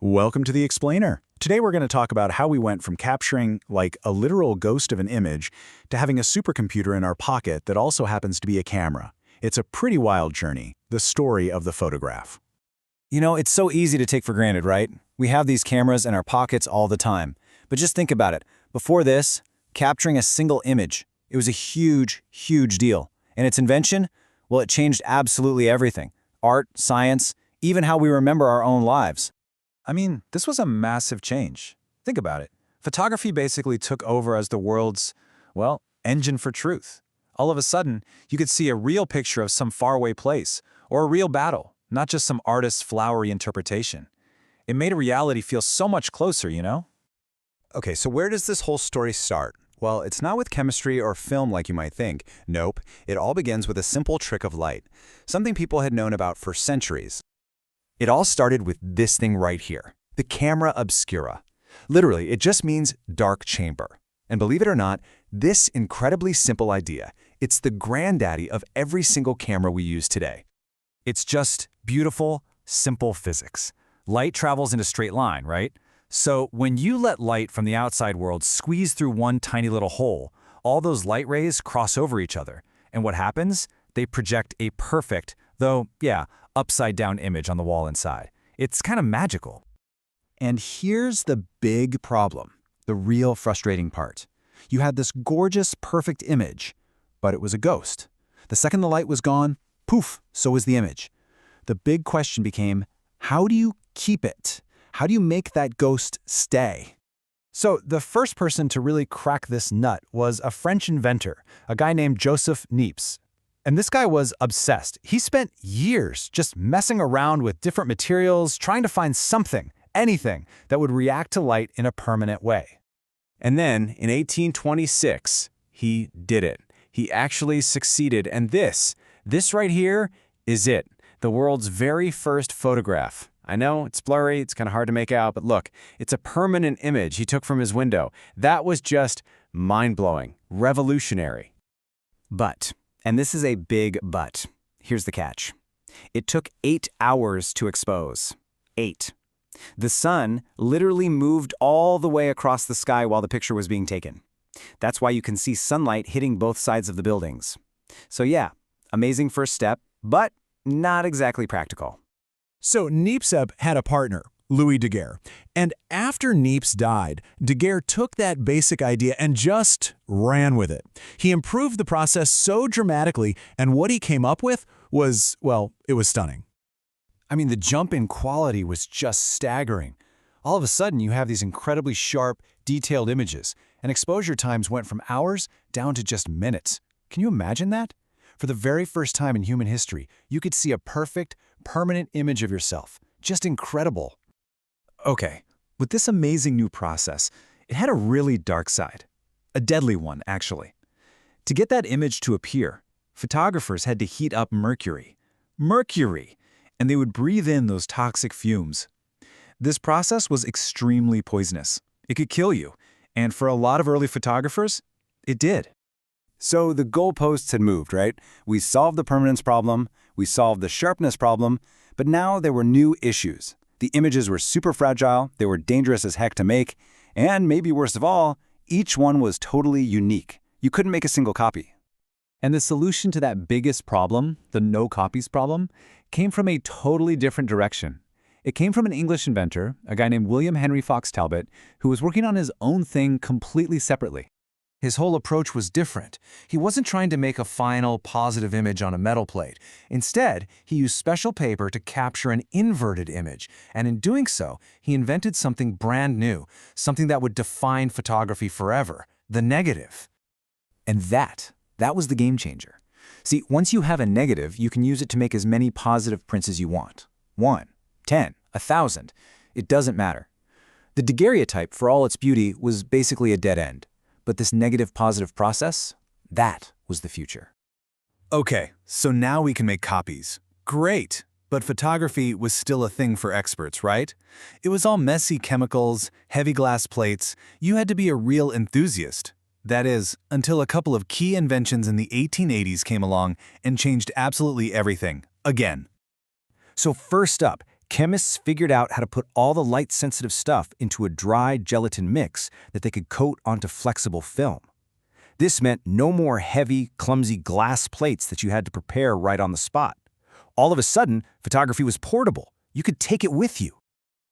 Welcome to The Explainer. Today we're going to talk about how we went from capturing, like, a literal ghost of an image to having a supercomputer in our pocket that also happens to be a camera. It's a pretty wild journey, the story of the photograph. You know, it's so easy to take for granted, right? We have these cameras in our pockets all the time. But just think about it. Before this, capturing a single image, it was a huge, huge deal. And its invention? Well, it changed absolutely everything. Art, science, even how we remember our own lives. I mean, this was a massive change. Think about it. Photography basically took over as the world's, well, engine for truth. All of a sudden, you could see a real picture of some faraway place, or a real battle, not just some artist's flowery interpretation. It made reality feel so much closer, you know? Okay, so where does this whole story start? Well, it's not with chemistry or film like you might think. Nope, it all begins with a simple trick of light, something people had known about for centuries. It all started with this thing right here, the camera obscura. Literally, it just means dark chamber. And believe it or not, this incredibly simple idea, it's the granddaddy of every single camera we use today. It's just beautiful, simple physics. Light travels in a straight line, right? So when you let light from the outside world squeeze through one tiny little hole, all those light rays cross over each other. And what happens? They project a perfect, though, yeah, upside-down image on the wall inside. It's kind of magical. And here's the big problem, the real frustrating part. You had this gorgeous, perfect image, but it was a ghost. The second the light was gone, poof, so was the image. The big question became, how do you keep it? How do you make that ghost stay? So the first person to really crack this nut was a French inventor, a guy named Joseph Niepce. And this guy was obsessed. He spent years just messing around with different materials, trying to find something, anything, that would react to light in a permanent way. And then, in 1826, he did it. He actually succeeded, and this right here is it, the world's very first photograph. I know, it's blurry, it's kind of hard to make out, but look, it's a permanent image he took from his window. That was just mind-blowing, revolutionary. But, and this is a big but, here's the catch. It took 8 hours to expose. 8. The sun literally moved all the way across the sky while the picture was being taken. That's why you can see sunlight hitting both sides of the buildings. So yeah, amazing first step, but not exactly practical. So Niepce had a partner, Louis Daguerre. And after Niepce died, Daguerre took that basic idea and just ran with it. He improved the process so dramatically, and what he came up with was, well, it was stunning. I mean, the jump in quality was just staggering. All of a sudden, you have these incredibly sharp, detailed images, and exposure times went from hours down to just minutes. Can you imagine that? For the very first time in human history, you could see a perfect, permanent image of yourself. Just incredible. Okay, with this amazing new process, it had a really dark side. A deadly one, actually. To get that image to appear, photographers had to heat up mercury. Mercury! And they would breathe in those toxic fumes. This process was extremely poisonous. It could kill you. And for a lot of early photographers, it did. So the goalposts had moved, right? We solved the permanence problem, we solved the sharpness problem, but now there were new issues. The images were super fragile, they were dangerous as heck to make, and maybe worst of all, each one was totally unique. You couldn't make a single copy. And the solution to that biggest problem, the no copies problem, came from a totally different direction. It came from an English inventor, a guy named William Henry Fox Talbot, who was working on his own thing completely separately. His whole approach was different. He wasn't trying to make a final, positive image on a metal plate. Instead, he used special paper to capture an inverted image, and in doing so, he invented something brand new, something that would define photography forever, the negative. And that was the game changer. See, once you have a negative, you can use it to make as many positive prints as you want. 1, 10, 1,000. It doesn't matter. The daguerreotype, for all its beauty, was basically a dead end. But this negative-positive process, that was the future. Okay, so now we can make copies. Great! But photography was still a thing for experts, right? It was all messy chemicals, heavy glass plates. You had to be a real enthusiast. That is, until a couple of key inventions in the 1880s came along and changed absolutely everything, again. So first up, chemists figured out how to put all the light-sensitive stuff into a dry gelatin mix that they could coat onto flexible film. This meant no more heavy, clumsy glass plates that you had to prepare right on the spot. All of a sudden, photography was portable. You could take it with you.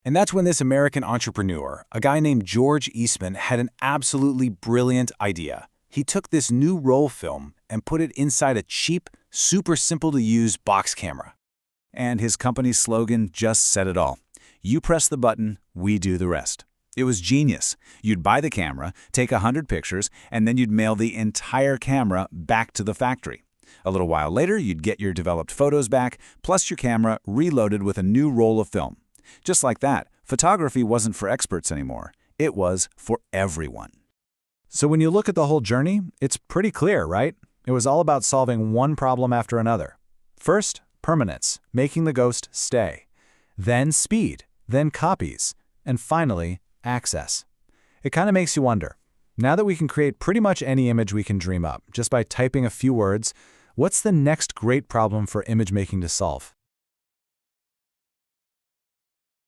And that's when this American entrepreneur, a guy named George Eastman, had an absolutely brilliant idea. He took this new roll film and put it inside a cheap, super simple-to-use box camera. And his company's slogan just said it all. You press the button, we do the rest. It was genius. You'd buy the camera, take 100 pictures, and then you'd mail the entire camera back to the factory. A little while later, you'd get your developed photos back, plus your camera reloaded with a new roll of film. Just like that, photography wasn't for experts anymore. It was for everyone. So when you look at the whole journey, it's pretty clear, right? It was all about solving one problem after another. First, permanence, making the ghost stay. Then speed, then copies, and finally, access. It kind of makes you wonder, now that we can create pretty much any image we can dream up, just by typing a few words, what's the next great problem for image making to solve?